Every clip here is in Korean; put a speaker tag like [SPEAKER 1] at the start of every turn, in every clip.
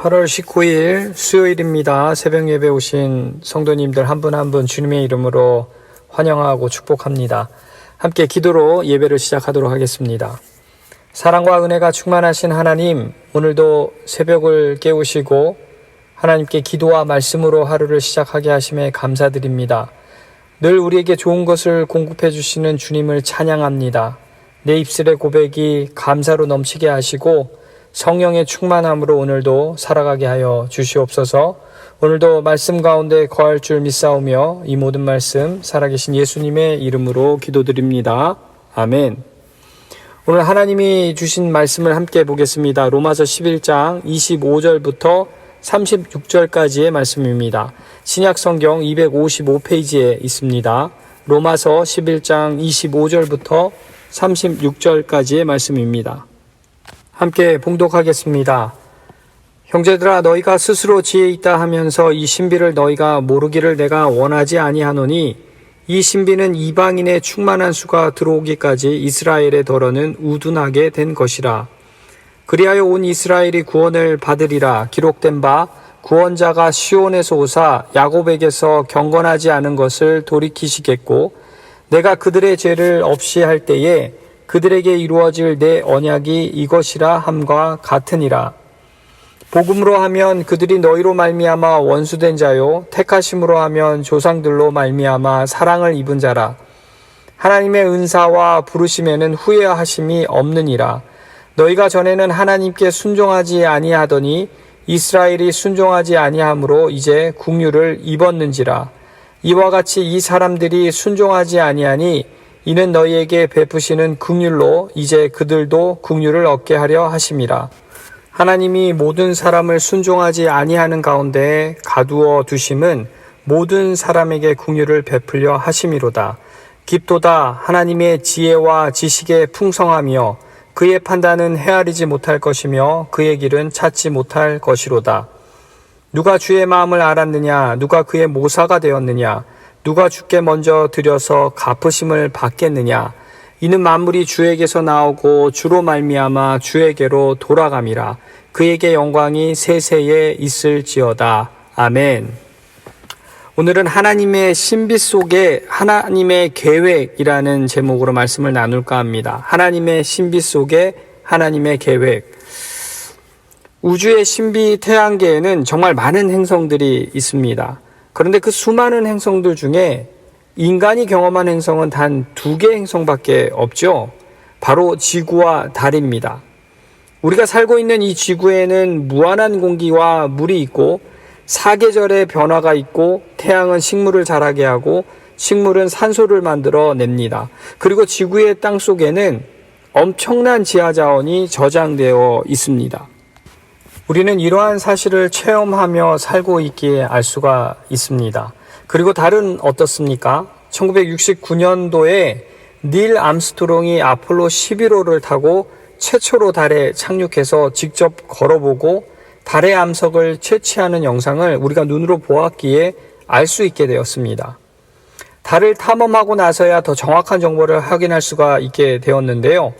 [SPEAKER 1] 8월 19일 수요일입니다. 새벽 예배 오신 성도님들 한 분 한 분 주님의 이름으로 환영하고 축복합니다. 함께 기도로 예배를 시작하도록 하겠습니다. 사랑과 은혜가 충만하신 하나님, 오늘도 새벽을 깨우시고 하나님께 기도와 말씀으로 하루를 시작하게 하심에 감사드립니다. 늘 우리에게 좋은 것을 공급해 주시는 주님을 찬양합니다. 내 입술의 고백이 감사로 넘치게 하시고 성령의 충만함으로 오늘도 살아가게 하여 주시옵소서. 오늘도 말씀 가운데 거할 줄 믿사오며 이 모든 말씀 살아계신 예수님의 이름으로 기도드립니다. 아멘. 오늘 하나님이 주신 말씀을 함께 보겠습니다. 로마서 11장 25절부터 36절까지의 말씀입니다. 신약 성경 255페이지에 있습니다. 로마서 11장 25절부터 36절까지의 말씀입니다. 함께 봉독하겠습니다. 형제들아, 너희가 스스로 지혜 있다 하면서 이 신비를 너희가 모르기를 내가 원하지 아니하노니 이 신비는 이방인의 충만한 수가 들어오기까지 이스라엘의 덜어는 우둔하게 된 것이라. 그리하여 온 이스라엘이 구원을 받으리라. 기록된 바 구원자가 시온에서 오사 야곱에게서 경건하지 않은 것을 돌이키시겠고 내가 그들의 죄를 없이 할 때에 그들에게 이루어질 내 언약이 이것이라 함과 같으니라. 복음으로 하면 그들이 너희로 말미암아 원수된 자요, 택하심으로 하면 조상들로 말미암아 사랑을 입은 자라. 하나님의 은사와 부르심에는 후회하심이 없느니라. 너희가 전에는 하나님께 순종하지 아니하더니 이스라엘이 순종하지 아니하므로 이제 국류를 입었는지라. 이와 같이 이 사람들이 순종하지 아니하니 이는 너희에게 베푸시는 긍휼로 이제 그들도 긍휼을 얻게 하려 하심이라. 하나님이 모든 사람을 순종하지 아니하는 가운데 가두어 두심은 모든 사람에게 긍휼을 베풀려 하심이로다. 깊도다. 하나님의 지혜와 지식에 풍성하며 그의 판단은 헤아리지 못할 것이며 그의 길은 찾지 못할 것이로다. 누가 주의 마음을 알았느냐? 누가 그의 모사가 되었느냐? 누가 주께 먼저 드려서 갚으심을 받겠느냐? 이는 만물이 주에게서 나오고 주로 말미암아 주에게로 돌아감이라. 그에게 영광이 세세에 있을지어다. 아멘. 오늘은 하나님의 신비 속에 하나님의 계획이라는 제목으로 말씀을 나눌까 합니다. 하나님의 신비 속에 하나님의 계획. 우주의 신비 태양계에는 정말 많은 행성들이 있습니다. 그런데 그 수많은 행성들 중에 인간이 경험한 행성은 단 2개 행성밖에 없죠. 바로 지구와 달입니다. 우리가 살고 있는 이 지구에는 무한한 공기와 물이 있고 사계절의 변화가 있고 태양은 식물을 자라게 하고 식물은 산소를 만들어 냅니다. 그리고 지구의 땅 속에는 엄청난 지하자원이 저장되어 있습니다. 우리는 이러한 사실을 체험하며 살고 있기에 알 수가 있습니다. 그리고 달은 어떻습니까? 1969년도에 닐 암스트롱이 아폴로 11호를 타고 최초로 달에 착륙해서 직접 걸어보고 달의 암석을 채취하는 영상을 우리가 눈으로 보았기에 알 수 있게 되었습니다. 달을 탐험하고 나서야 더 정확한 정보를 확인할 수가 있게 되었는데요.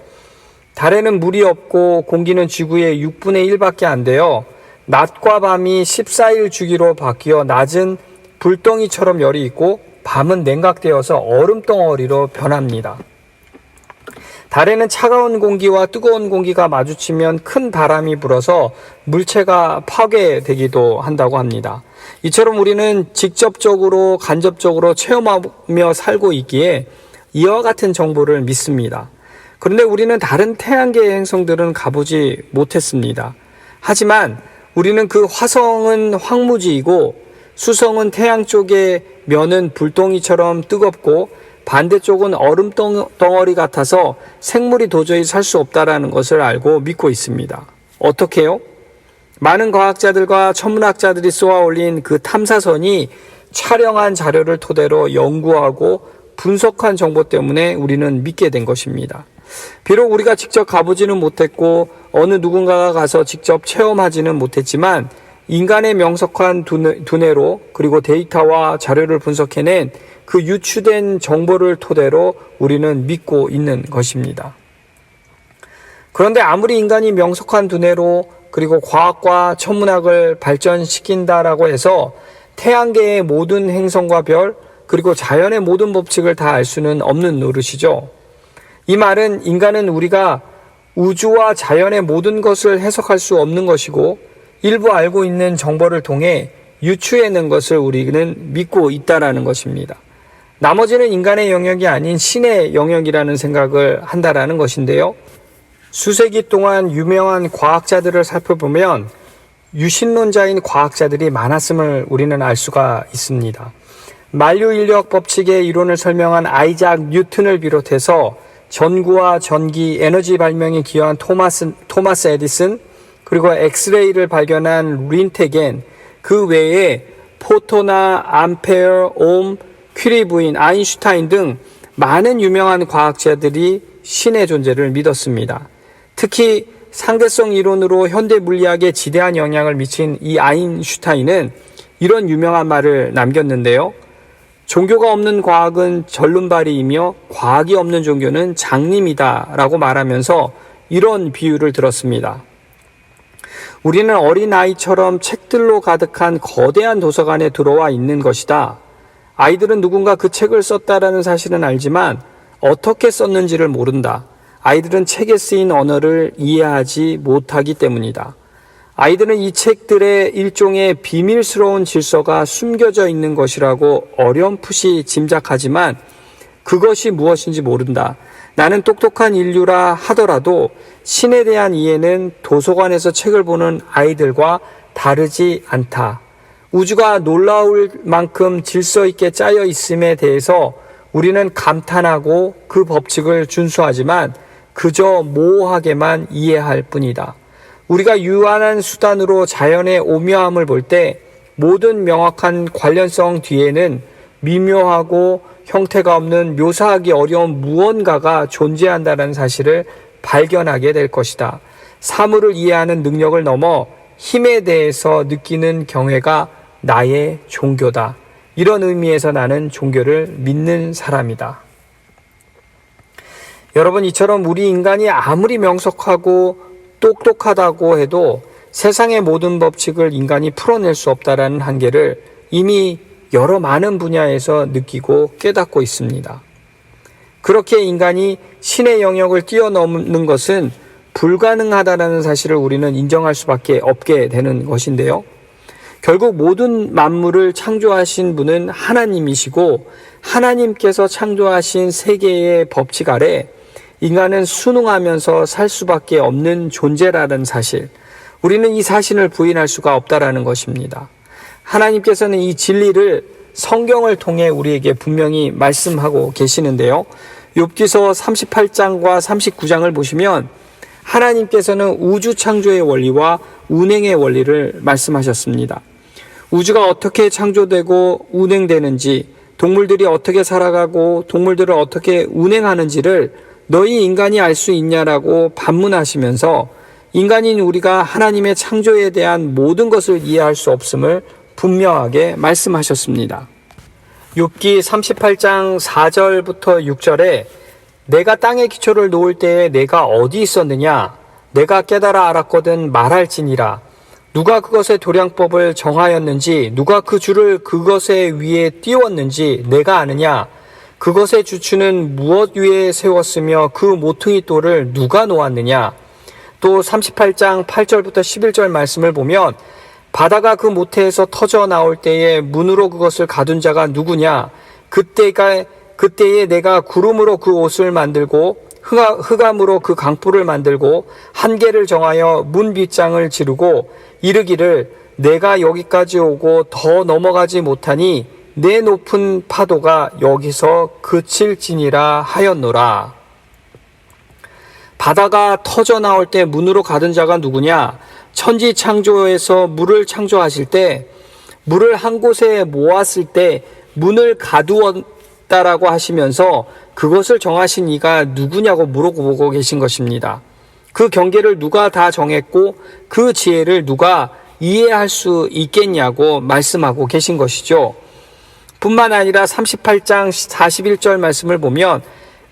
[SPEAKER 1] 달에는 물이 없고 공기는 지구의 6분의 1밖에 안 돼요. 낮과 밤이 14일 주기로 바뀌어 낮은 불덩이처럼 열이 있고 밤은 냉각되어서 얼음덩어리로 변합니다. 달에는 차가운 공기와 뜨거운 공기가 마주치면 큰 바람이 불어서 물체가 파괴되기도 한다고 합니다. 이처럼 우리는 직접적으로 간접적으로 체험하며 살고 있기에 이와 같은 정보를 믿습니다. 그런데 우리는 다른 태양계의 행성들은 가보지 못했습니다. 하지만 우리는 그 화성은 황무지이고 수성은 태양 쪽의 면은 불덩이처럼 뜨겁고 반대쪽은 얼음 덩어리 같아서 생물이 도저히 살 수 없다라는 것을 알고 믿고 있습니다. 어떻게요? 많은 과학자들과 천문학자들이 쏘아 올린 그 탐사선이 촬영한 자료를 토대로 연구하고 분석한 정보 때문에 우리는 믿게 된 것입니다. 비록 우리가 직접 가보지는 못했고 어느 누군가가 가서 직접 체험하지는 못했지만 인간의 명석한 두뇌로 그리고 데이터와 자료를 분석해낸 그 유추된 정보를 토대로 우리는 믿고 있는 것입니다. 그런데 아무리 인간이 명석한 두뇌로 그리고 과학과 천문학을 발전시킨다라고 해서 태양계의 모든 행성과 별, 그리고 자연의 모든 법칙을 다 알 수는 없는 노릇이죠. 이 말은 인간은 우리가 우주와 자연의 모든 것을 해석할 수 없는 것이고 일부 알고 있는 정보를 통해 유추해낸 것을 우리는 믿고 있다라는 것입니다. 나머지는 인간의 영역이 아닌 신의 영역이라는 생각을 한다라는 것인데요. 수세기 동안 유명한 과학자들을 살펴보면 유신론자인 과학자들이 많았음을 우리는 알 수가 있습니다. 만류인력 법칙의 이론을 설명한 아이작 뉴턴을 비롯해서 전구와 전기, 에너지 발명에 기여한 토마스 에디슨, 그리고 엑스레이를 발견한 린테겐, 그 외에 포토나 암페어, 옴, 퀴리 부인, 아인슈타인 등 많은 유명한 과학자들이 신의 존재를 믿었습니다. 특히 상대성 이론으로 현대 물리학에 지대한 영향을 미친 이 아인슈타인은 이런 유명한 말을 남겼는데요. 종교가 없는 과학은 절름발이이며 과학이 없는 종교는 장님이다 라고 말하면서 이런 비유를 들었습니다. 우리는 어린아이처럼 책들로 가득한 거대한 도서관에 들어와 있는 것이다. 아이들은 누군가 그 책을 썼다라는 사실은 알지만 어떻게 썼는지를 모른다. 아이들은 책에 쓰인 언어를 이해하지 못하기 때문이다. 아이들은 이 책들의 일종의 비밀스러운 질서가 숨겨져 있는 것이라고 어렴풋이 짐작하지만 그것이 무엇인지 모른다. 나는 똑똑한 인류라 하더라도 신에 대한 이해는 도서관에서 책을 보는 아이들과 다르지 않다. 우주가 놀라울 만큼 질서 있게 짜여 있음에 대해서 우리는 감탄하고 그 법칙을 준수하지만 그저 모호하게만 이해할 뿐이다. 우리가 유한한 수단으로 자연의 오묘함을 볼 때 모든 명확한 관련성 뒤에는 미묘하고 형태가 없는 묘사하기 어려운 무언가가 존재한다는 사실을 발견하게 될 것이다. 사물을 이해하는 능력을 넘어 힘에 대해서 느끼는 경외가 나의 종교다. 이런 의미에서 나는 종교를 믿는 사람이다. 여러분, 이처럼 우리 인간이 아무리 명석하고 똑똑하다고 해도 세상의 모든 법칙을 인간이 풀어낼 수 없다라는 한계를 이미 여러 많은 분야에서 느끼고 깨닫고 있습니다. 그렇게 인간이 신의 영역을 뛰어넘는 것은 불가능하다라는 사실을 우리는 인정할 수밖에 없게 되는 것인데요. 결국 모든 만물을 창조하신 분은 하나님이시고 하나님께서 창조하신 세계의 법칙 아래 인간은 순응하면서 살 수밖에 없는 존재라는 사실, 우리는 이 사실을 부인할 수가 없다라는 것입니다. 하나님께서는 이 진리를 성경을 통해 우리에게 분명히 말씀하고 계시는데요. 욥기서 38장과 39장을 보시면 하나님께서는 우주 창조의 원리와 운행의 원리를 말씀하셨습니다. 우주가 어떻게 창조되고 운행되는지, 동물들이 어떻게 살아가고 동물들을 어떻게 운행하는지를 너희 인간이 알 수 있냐라고 반문하시면서 인간인 우리가 하나님의 창조에 대한 모든 것을 이해할 수 없음을 분명하게 말씀하셨습니다. 욥기 38장 4절부터 6절에 내가 땅의 기초를 놓을 때에 내가 어디 있었느냐? 내가 깨달아 알았거든 말할지니라. 누가 그것의 도량법을 정하였는지, 누가 그 줄을 그것의 위에 띄웠는지 내가 아느냐? 그것의 주추는 무엇 위에 세웠으며 그 모퉁이 돌을 누가 놓았느냐? 또 38장 8절부터 11절 말씀을 보면 바다가 그 모태에서 터져 나올 때에 문으로 그것을 가둔 자가 누구냐? 그때에 내가 구름으로 그 옷을 만들고 흑암으로 그 강불을 만들고 한계를 정하여 문 빗장을 지르고 이르기를 내가 여기까지 오고 더 넘어가지 못하니 내 높은 파도가 여기서 그칠지니라 하였노라. 바다가 터져 나올 때 문으로 가둔 자가 누구냐? 천지 창조에서 물을 창조하실 때, 물을 한 곳에 모았을 때 문을 가두었다라고 하시면서 그것을 정하신 이가 누구냐고 물어보고 계신 것입니다. 그 경계를 누가 다 정했고 그 지혜를 누가 이해할 수 있겠냐고 말씀하고 계신 것이죠. 뿐만 아니라 38장 41절 말씀을 보면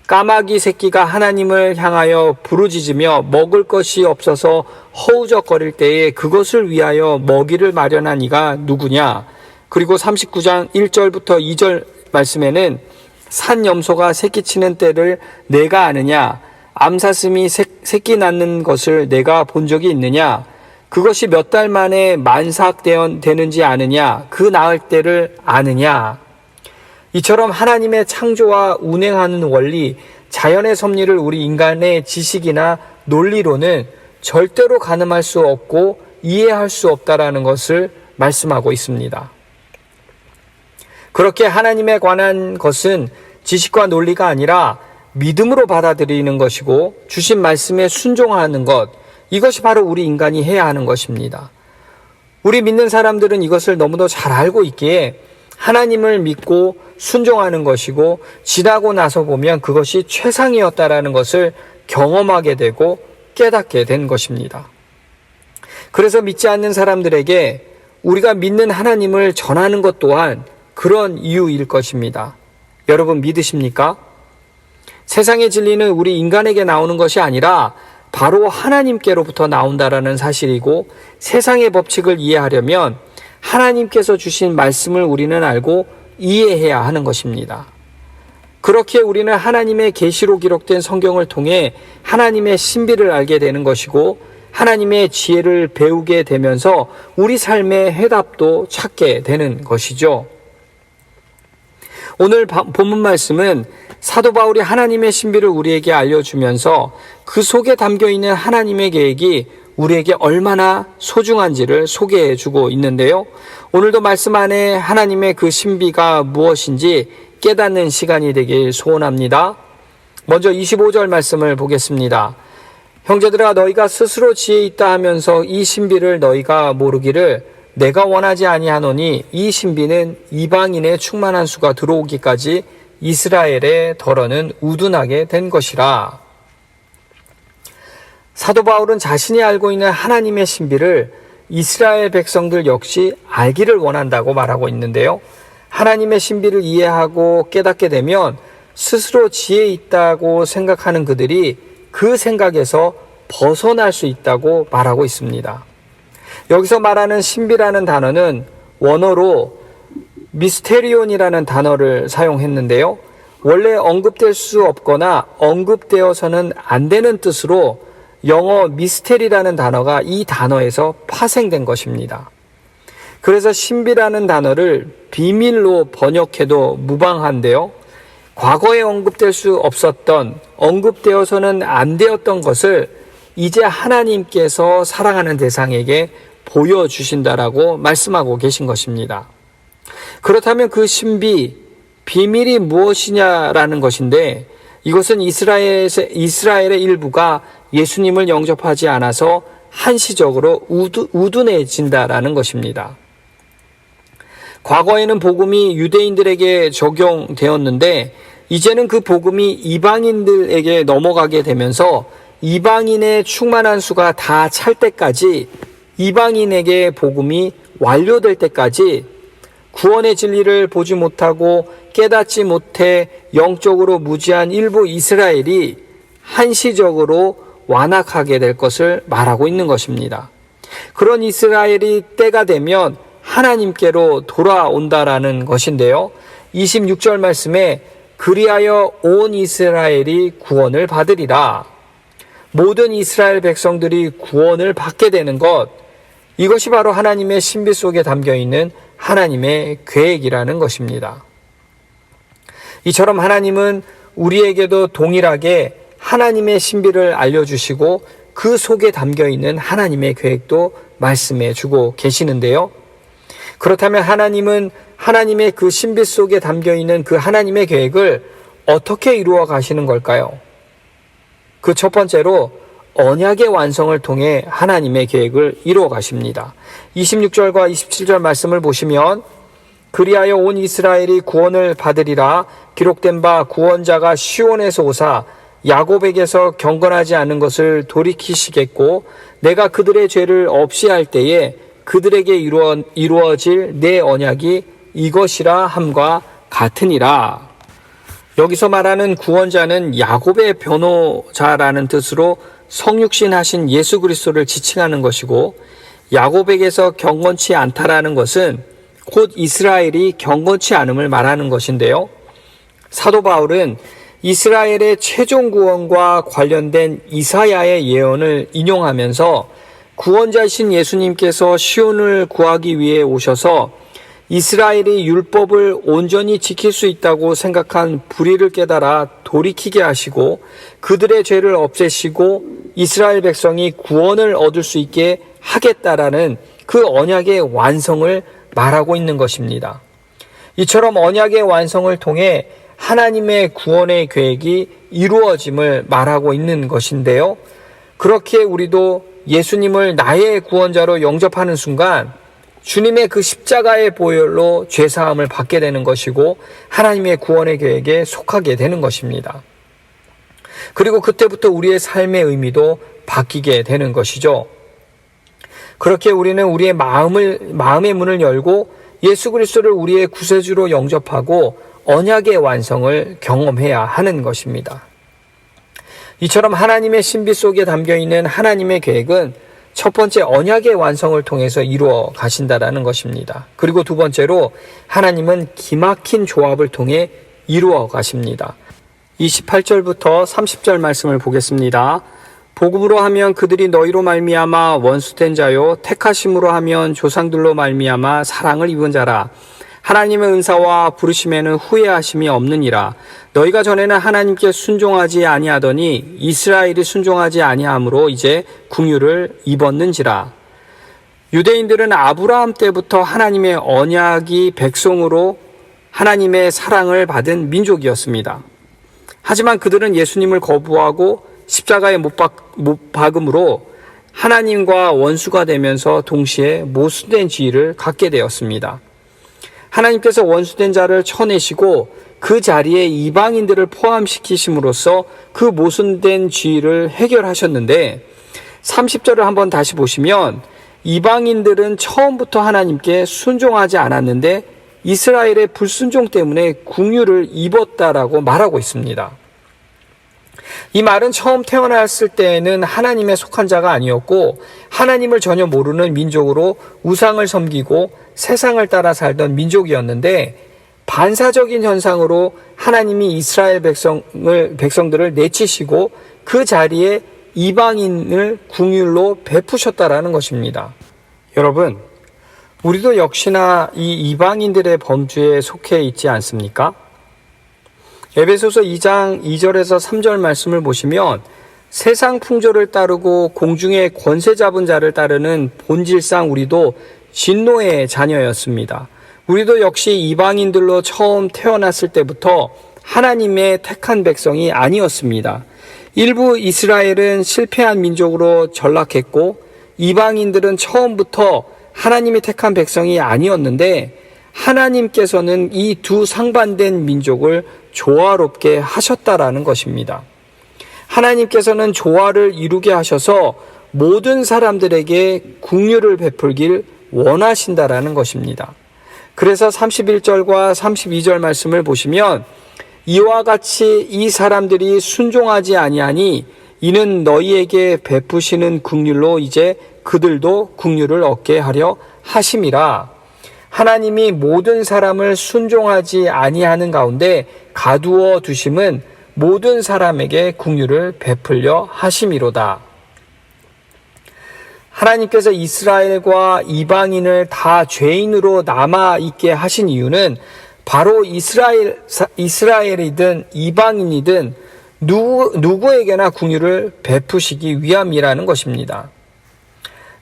[SPEAKER 1] 까마귀 새끼가 하나님을 향하여 부르짖으며 먹을 것이 없어서 허우적거릴 때에 그것을 위하여 먹이를 마련한 이가 누구냐? 그리고 39장 1절부터 2절 말씀에는 산염소가 새끼치는 때를 내가 아느냐? 암사슴이 새끼 낳는 것을 내가 본 적이 있느냐? 그것이 몇 달 만에 만삭되는지 아느냐? 그 낳을 때를 아느냐? 이처럼 하나님의 창조와 운행하는 원리, 자연의 섭리를 우리 인간의 지식이나 논리로는 절대로 가늠할 수 없고 이해할 수 없다라는 것을 말씀하고 있습니다. 그렇게 하나님에 관한 것은 지식과 논리가 아니라 믿음으로 받아들이는 것이고 주신 말씀에 순종하는 것, 이것이 바로 우리 인간이 해야 하는 것입니다. 우리 믿는 사람들은 이것을 너무도 잘 알고 있기에 하나님을 믿고 순종하는 것이고 지나고 나서 보면 그것이 최상이었다라는 것을 경험하게 되고 깨닫게 된 것입니다. 그래서 믿지 않는 사람들에게 우리가 믿는 하나님을 전하는 것 또한 그런 이유일 것입니다. 여러분 믿으십니까? 세상의 진리는 우리 인간에게 나오는 것이 아니라 바로 하나님께로부터 나온다라는 사실이고 세상의 법칙을 이해하려면 하나님께서 주신 말씀을 우리는 알고 이해해야 하는 것입니다. 그렇게 우리는 하나님의 계시로 기록된 성경을 통해 하나님의 신비를 알게 되는 것이고 하나님의 지혜를 배우게 되면서 우리 삶의 해답도 찾게 되는 것이죠. 오늘 본문 말씀은 사도 바울이 하나님의 신비를 우리에게 알려주면서 그 속에 담겨있는 하나님의 계획이 우리에게 얼마나 소중한지를 소개해주고 있는데요. 오늘도 말씀 안에 하나님의 그 신비가 무엇인지 깨닫는 시간이 되길 소원합니다. 먼저 25절 말씀을 보겠습니다. 형제들아 너희가 스스로 지혜 있다 하면서 이 신비를 너희가 모르기를 내가 원하지 아니하노니 이 신비는 이방인의 충만한 수가 들어오기까지 이스라엘의 덜어는 우둔하게 된 것이라. 사도 바울은 자신이 알고 있는 하나님의 신비를 이스라엘 백성들 역시 알기를 원한다고 말하고 있는데요. 하나님의 신비를 이해하고 깨닫게 되면 스스로 지혜 있다고 생각하는 그들이 그 생각에서 벗어날 수 있다고 말하고 있습니다. 여기서 말하는 신비라는 단어는 원어로 미스테리온이라는 단어를 사용했는데요. 원래 언급될 수 없거나 언급되어서는 안 되는 뜻으로 영어 미스테리라는 단어가 이 단어에서 파생된 것입니다. 그래서 신비라는 단어를 비밀로 번역해도 무방한데요. 과거에 언급될 수 없었던, 언급되어서는 안 되었던 것을 이제 하나님께서 사랑하는 대상에게 보여주신다라고 말씀하고 계신 것입니다. 그렇다면 그 신비, 비밀이 무엇이냐라는 것인데 이것은 이스라엘의 일부가 예수님을 영접하지 않아서 한시적으로 우둔해진다라는 것입니다. 과거에는 복음이 유대인들에게 적용되었는데 이제는 그 복음이 이방인들에게 넘어가게 되면서 이방인의 충만한 수가 다 찰 때까지 이방인에게 복음이 완료될 때까지 구원의 진리를 보지 못하고 깨닫지 못해 영적으로 무지한 일부 이스라엘이 한시적으로 완악하게 될 것을 말하고 있는 것입니다. 그런 이스라엘이 때가 되면 하나님께로 돌아온다라는 것인데요. 26절 말씀에 그리하여 온 이스라엘이 구원을 받으리라. 모든 이스라엘 백성들이 구원을 받게 되는 것, 이것이 바로 하나님의 신비 속에 담겨있는 하나님의 계획이라는 것입니다. 이처럼 하나님은 우리에게도 동일하게 하나님의 신비를 알려주시고 그 속에 담겨있는 하나님의 계획도 말씀해 주고 계시는데요. 그렇다면 하나님은 하나님의 그 신비 속에 담겨있는 그 하나님의 계획을 어떻게 이루어 가시는 걸까요? 그 첫 번째로 언약의 완성을 통해 하나님의 계획을 이루어 가십니다. 26절과 27절 말씀을 보시면 그리하여 온 이스라엘이 구원을 받으리라. 기록된 바 구원자가 시온에서 오사 야곱에게서 경건하지 않은 것을 돌이키시겠고 내가 그들의 죄를 없이 할 때에 그들에게 이루어질 내 언약이 이것이라 함과 같으니라. 여기서 말하는 구원자는 야곱의 변호자라는 뜻으로 성육신 하신 예수 그리스도를 지칭하는 것이고, 야곱에게서 경건치 않다라는 것은 곧 이스라엘이 경건치 않음을 말하는 것인데요. 사도 바울은 이스라엘의 최종 구원과 관련된 이사야의 예언을 인용하면서 구원자이신 예수님께서 시온을 구하기 위해 오셔서 이스라엘이 율법을 온전히 지킬 수 있다고 생각한 불의를 깨달아 돌이키게 하시고 그들의 죄를 없애시고 이스라엘 백성이 구원을 얻을 수 있게 하겠다라는 그 언약의 완성을 말하고 있는 것입니다. 이처럼 언약의 완성을 통해 하나님의 구원의 계획이 이루어짐을 말하고 있는 것인데요. 그렇게 우리도 예수님을 나의 구원자로 영접하는 순간 주님의 그 십자가의 보혈로 죄사함을 받게 되는 것이고 하나님의 구원의 계획에 속하게 되는 것입니다. 그리고 그때부터 우리의 삶의 의미도 바뀌게 되는 것이죠. 그렇게 우리는 우리의 마음의 문을 열고 예수 그리스도를 우리의 구세주로 영접하고 언약의 완성을 경험해야 하는 것입니다. 이처럼 하나님의 신비 속에 담겨있는 하나님의 계획은 첫 번째 언약의 완성을 통해서 이루어 가신다라는 것입니다. 그리고 두 번째로 하나님은 기막힌 조합을 통해 이루어 가십니다. 28절부터 30절 말씀을 보겠습니다. 복음으로 하면 그들이 너희로 말미암아 원수된 자요, 택하심으로 하면 조상들로 말미암아 사랑을 입은 자라. 하나님의 은사와 부르심에는 후회하심이 없느니라. 너희가 전에는 하나님께 순종하지 아니하더니 이스라엘이 순종하지 아니함으로 이제 긍휼을 입었는지라. 유대인들은 아브라함 때부터 하나님의 언약이 백성으로 하나님의 사랑을 받은 민족이었습니다. 하지만 그들은 예수님을 거부하고 십자가에 못 박음으로 하나님과 원수가 되면서 동시에 모순된 지위를 갖게 되었습니다. 하나님께서 원수된 자를 쳐내시고 그 자리에 이방인들을 포함시키심으로써 그 모순된 지위를 해결하셨는데 30절을 한번 다시 보시면 이방인들은 처음부터 하나님께 순종하지 않았는데 이스라엘의 불순종 때문에 긍휼을 입었다라고 말하고 있습니다. 이 말은 처음 태어났을 때에는 하나님에 속한 자가 아니었고 하나님을 전혀 모르는 민족으로 우상을 섬기고 세상을 따라 살던 민족이었는데 반사적인 현상으로 하나님이 이스라엘 백성들을 내치시고 그 자리에 이방인을 긍휼로 베푸셨다라는 것입니다. 여러분, 우리도 역시나 이 이방인들의 범주에 속해 있지 않습니까? 에베소서 2장 2절에서 3절 말씀을 보시면 세상 풍조를 따르고 공중의 권세 잡은 자를 따르는 본질상 우리도 진노의 자녀였습니다. 우리도 역시 이방인들로 처음 태어났을 때부터 하나님의 택한 백성이 아니었습니다. 일부 이스라엘은 실패한 민족으로 전락했고 이방인들은 처음부터 하나님이 택한 백성이 아니었는데 하나님께서는 이 두 상반된 민족을 조화롭게 하셨다라는 것입니다. 하나님께서는 조화를 이루게 하셔서 모든 사람들에게 긍휼을 베풀길 원하신다라는 것입니다. 그래서 31절과 32절 말씀을 보시면 이와 같이 이 사람들이 순종하지 아니하니 이는 너희에게 베푸시는 긍휼로 이제 그들도 긍휼을 얻게 하려 하심이라. 하나님이 모든 사람을 순종하지 아니하는 가운데 가두어 두심은 모든 사람에게 긍휼을 베풀려 하심이로다. 하나님께서 이스라엘과 이방인을 다 죄인으로 남아있게 하신 이유는 바로 이스라엘이든 이방인이든 누구에게나 긍휼을 베푸시기 위함이라는 것입니다.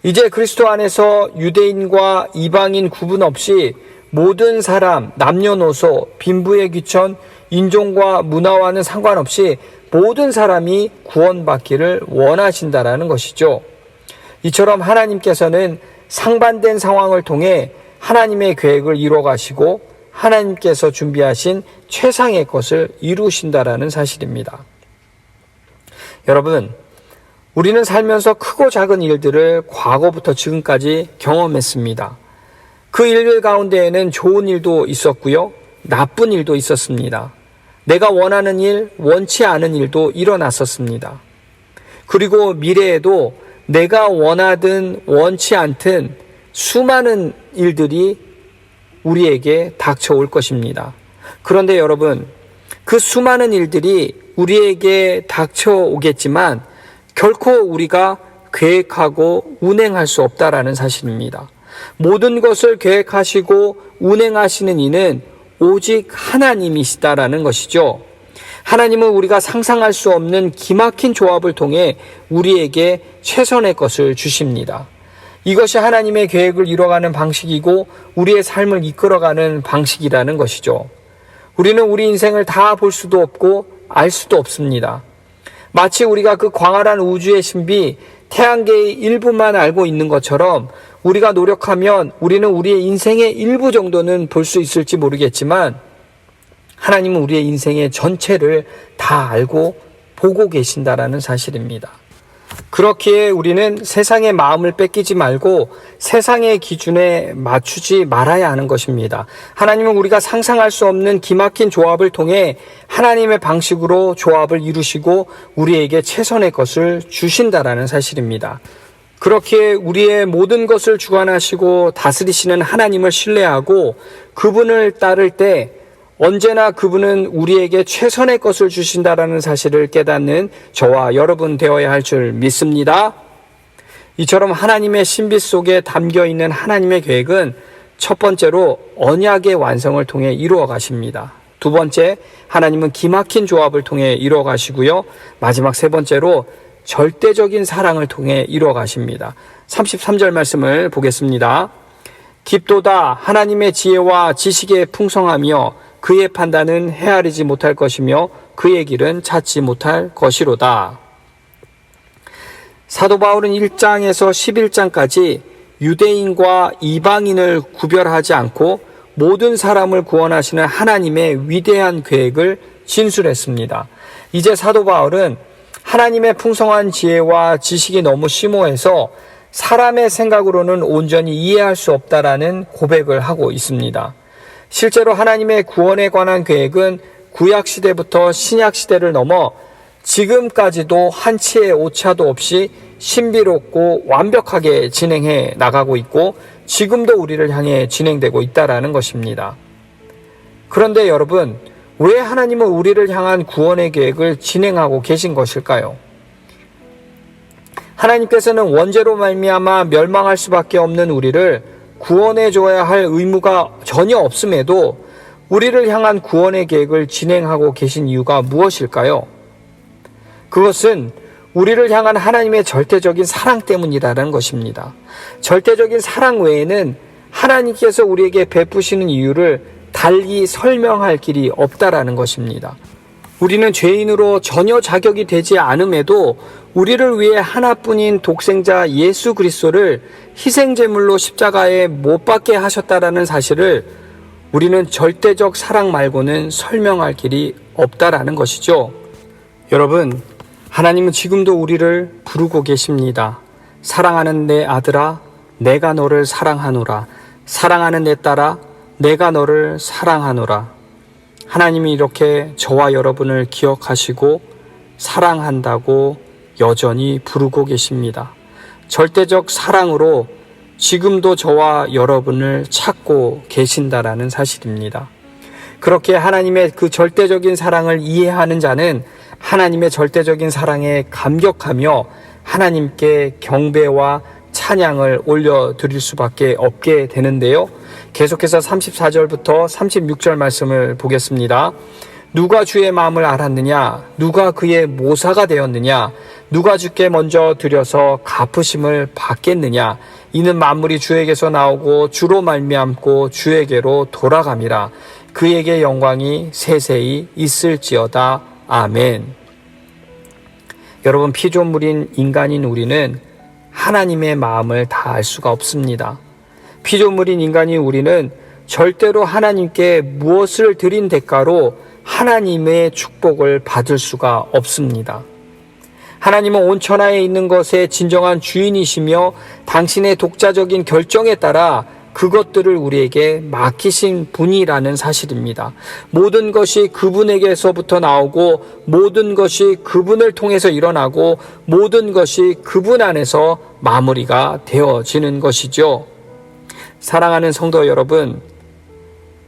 [SPEAKER 1] 이제 그리스도 안에서 유대인과 이방인 구분 없이 모든 사람, 남녀노소, 빈부의 귀천, 인종과 문화와는 상관없이 모든 사람이 구원받기를 원하신다라는 것이죠. 이처럼 하나님께서는 상반된 상황을 통해 하나님의 계획을 이루어가시고 하나님께서 준비하신 최상의 것을 이루신다라는 사실입니다. 여러분, 우리는 살면서 크고 작은 일들을 과거부터 지금까지 경험했습니다. 그 일들 가운데에는 좋은 일도 있었고요, 나쁜 일도 있었습니다. 내가 원하는 일, 원치 않은 일도 일어났었습니다. 그리고 미래에도 내가 원하든 원치 않든 수많은 일들이 우리에게 닥쳐올 것입니다. 그런데 여러분, 그 수많은 일들이 우리에게 닥쳐오겠지만 결코 우리가 계획하고 운행할 수 없다라는 사실입니다. 모든 것을 계획하시고 운행하시는 이는 오직 하나님이시다라는 것이죠. 하나님은 우리가 상상할 수 없는 기막힌 조합을 통해 우리에게 최선의 것을 주십니다. 이것이 하나님의 계획을 이뤄가는 방식이고 우리의 삶을 이끌어가는 방식이라는 것이죠. 우리는 우리 인생을 다 볼 수도 없고 알 수도 없습니다. 마치 우리가 그 광활한 우주의 신비 태양계의 일부만 알고 있는 것처럼 우리가 노력하면 우리는 우리의 인생의 일부 정도는 볼 수 있을지 모르겠지만 하나님은 우리의 인생의 전체를 다 알고 보고 계신다라는 사실입니다. 그렇기에 우리는 세상의 마음을 뺏기지 말고 세상의 기준에 맞추지 말아야 하는 것입니다. 하나님은 우리가 상상할 수 없는 기막힌 조합을 통해 하나님의 방식으로 조합을 이루시고 우리에게 최선의 것을 주신다라는 사실입니다. 그렇기에 우리의 모든 것을 주관하시고 다스리시는 하나님을 신뢰하고 그분을 따를 때 언제나 그분은 우리에게 최선의 것을 주신다라는 사실을 깨닫는 저와 여러분 되어야 할 줄 믿습니다. 이처럼 하나님의 신비 속에 담겨 있는 하나님의 계획은 첫 번째로 언약의 완성을 통해 이루어 가십니다. 두 번째, 하나님은 기막힌 조합을 통해 이루어 가시고요. 마지막 세 번째로 절대적인 사랑을 통해 이루어 가십니다. 33절 말씀을 보겠습니다. 깊도다 하나님의 지혜와 지식에 풍성하며 그의 판단은 헤아리지 못할 것이며 그의 길은 찾지 못할 것이로다. 사도 바울은 1장에서 11장까지 유대인과 이방인을 구별하지 않고 모든 사람을 구원하시는 하나님의 위대한 계획을 진술했습니다. 이제 사도 바울은 하나님의 풍성한 지혜와 지식이 너무 심오해서 사람의 생각으로는 온전히 이해할 수 없다라는 고백을 하고 있습니다. 실제로 하나님의 구원에 관한 계획은 구약시대부터 신약시대를 넘어 지금까지도 한치의 오차도 없이 신비롭고 완벽하게 진행해 나가고 있고 지금도 우리를 향해 진행되고 있다라는 것입니다. 그런데 여러분, 왜 하나님은 우리를 향한 구원의 계획을 진행하고 계신 것일까요? 하나님께서는 원죄로 말미암아 멸망할 수밖에 없는 우리를 구원해 줘야 할 의무가 전혀 없음에도 우리를 향한 구원의 계획을 진행하고 계신 이유가 무엇일까요? 그것은 우리를 향한 하나님의 절대적인 사랑 때문이라는 것입니다. 절대적인 사랑 외에는 하나님께서 우리에게 베푸시는 이유를 달리 설명할 길이 없다라는 것입니다. 우리는 죄인으로 전혀 자격이 되지 않음에도 우리를 위해 하나뿐인 독생자 예수 그리스도를 희생제물로 십자가에 못 박게 하셨다라는 사실을 우리는 절대적 사랑 말고는 설명할 길이 없다라는 것이죠. 여러분, 하나님은 지금도 우리를 부르고 계십니다. 사랑하는 내 아들아, 내가 너를 사랑하노라. 사랑하는 내 딸아, 내가 너를 사랑하노라. 하나님이 이렇게 저와 여러분을 기억하시고 사랑한다고 여전히 부르고 계십니다. 절대적 사랑으로 지금도 저와 여러분을 찾고 계신다라는 사실입니다. 그렇게 하나님의 그 절대적인 사랑을 이해하는 자는 하나님의 절대적인 사랑에 감격하며 하나님께 경배와 찬양을 올려드릴 수밖에 없게 되는데요. 계속해서 34절부터 36절 말씀을 보겠습니다. 누가 주의 마음을 알았느냐? 누가 그의 모사가 되었느냐? 누가 주께 먼저 드려서 갚으심을 받겠느냐? 이는 만물이 주에게서 나오고 주로 말미암고 주에게로 돌아감이라. 그에게 영광이 세세히 있을지어다. 아멘. 여러분, 피조물인 인간인 우리는 하나님의 마음을 다 알 수가 없습니다. 피조물인 인간인 우리는 절대로 하나님께 무엇을 드린 대가로 하나님의 축복을 받을 수가 없습니다. 하나님은 온 천하에 있는 것의 진정한 주인이시며 당신의 독자적인 결정에 따라 그것들을 우리에게 맡기신 분이라는 사실입니다. 모든 것이 그분에게서부터 나오고 모든 것이 그분을 통해서 일어나고 모든 것이 그분 안에서 마무리가 되어지는 것이죠. 사랑하는 성도 여러분,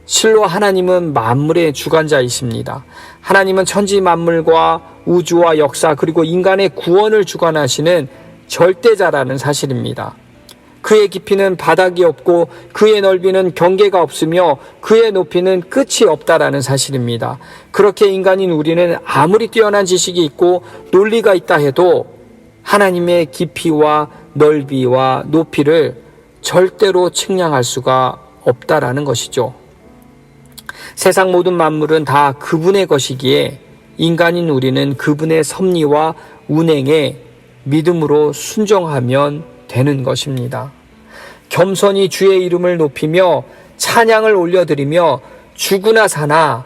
[SPEAKER 1] 실로 하나님은 만물의 주관자이십니다. 하나님은 천지 만물과 우주와 역사 그리고 인간의 구원을 주관하시는 절대자라는 사실입니다. 그의 깊이는 바닥이 없고 그의 넓이는 경계가 없으며 그의 높이는 끝이 없다라는 사실입니다. 그렇게 인간인 우리는 아무리 뛰어난 지식이 있고 논리가 있다 해도 하나님의 깊이와 넓이와 높이를 절대로 측량할 수가 없다라는 것이죠. 세상 모든 만물은 다 그분의 것이기에 인간인 우리는 그분의 섭리와 운행에 믿음으로 순종하면 되는 것입니다. 겸손히 주의 이름을 높이며 찬양을 올려드리며 죽으나 사나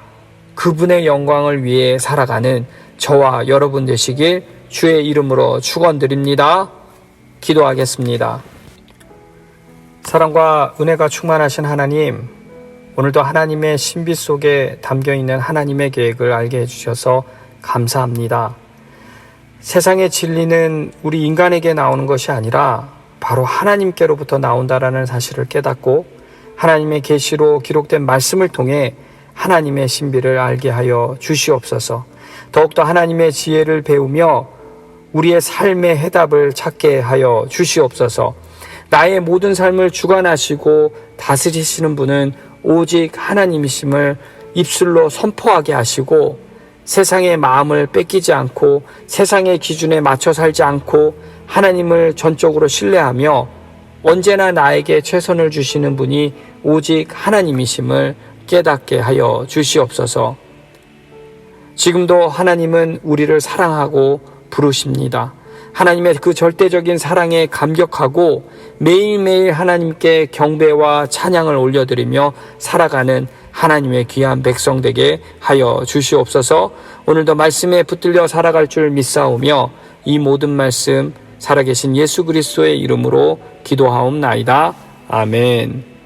[SPEAKER 1] 그분의 영광을 위해 살아가는 저와 여러분 되시길 주의 이름으로 축원드립니다. 기도하겠습니다. 사랑과 은혜가 충만하신 하나님, 오늘도 하나님의 신비 속에 담겨있는 하나님의 계획을 알게 해주셔서 감사합니다. 세상의 진리는 우리 인간에게 나오는 것이 아니라 바로 하나님께로부터 나온다라는 사실을 깨닫고 하나님의 계시로 기록된 말씀을 통해 하나님의 신비를 알게 하여 주시옵소서. 더욱더 하나님의 지혜를 배우며 우리의 삶의 해답을 찾게 하여 주시옵소서. 나의 모든 삶을 주관하시고 다스리시는 분은 오직 하나님이심을 입술로 선포하게 하시고 세상의 마음을 뺏기지 않고 세상의 기준에 맞춰 살지 않고 하나님을 전적으로 신뢰하며 언제나 나에게 최선을 주시는 분이 오직 하나님이심을 깨닫게 하여 주시옵소서. 지금도 하나님은 우리를 사랑하고 부르십니다. 하나님의 그 절대적인 사랑에 감격하고 매일매일 하나님께 경배와 찬양을 올려드리며 살아가는 하나님의 귀한 백성 되게 하여 주시옵소서. 오늘도 말씀에 붙들려 살아갈 줄 믿사오며 이 모든 말씀 살아계신 예수 그리스도의 이름으로 기도하옵나이다. 아멘.